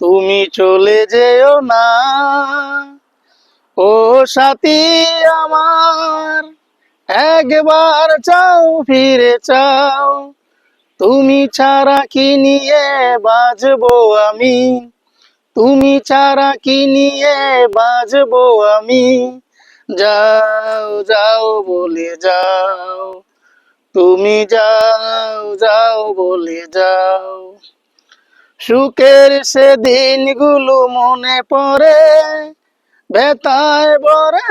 তুমি চলে যেও না, ও সাথী আমার, একবার চাও ফিরে চাও। তুমি ছাড়া কি নিয়ে বাঁচবো আমি, তুমি ছাড়া কি নিয়ে বাঁচবো আমি। যাও যাও বলে যাও, তুমি যাও যাও বলে যাও। সুখের সে দিনগুলো মনে পড়ে, ব্যথায় ভরে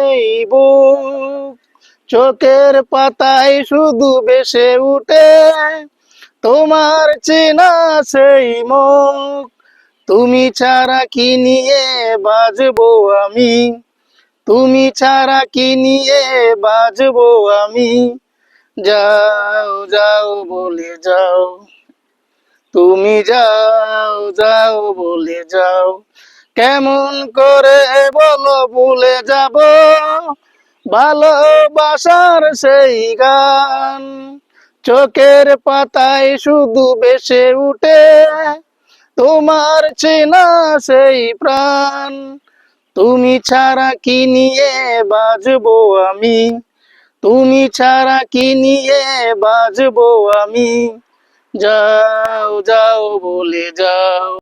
এই বুক। চোখের পাতায় শুধু ভেসে উঠে তোমার চেনা সেই মুখ। তুমি ছাড়া কি নিয়ে বাঁচবো আমি, তুমি ছাড়া কি নিয়ে বাঁচবো আমি। যাও যাও বলে যাও, তুমি যাও যাও বলে যাও। কেমন করে বলো ভুলে যাব ভালোবাসার সেই গান। চোখের পাতায় শুধু ভেসে উঠে তোমার চেনা সেই প্রাণ। তুমি ছাড়া কি নিয়ে বাঁচবো আমি, তুমি ছাড়া কি নিয়ে বাঁচবো আমি। যাও যাও বলে যাও।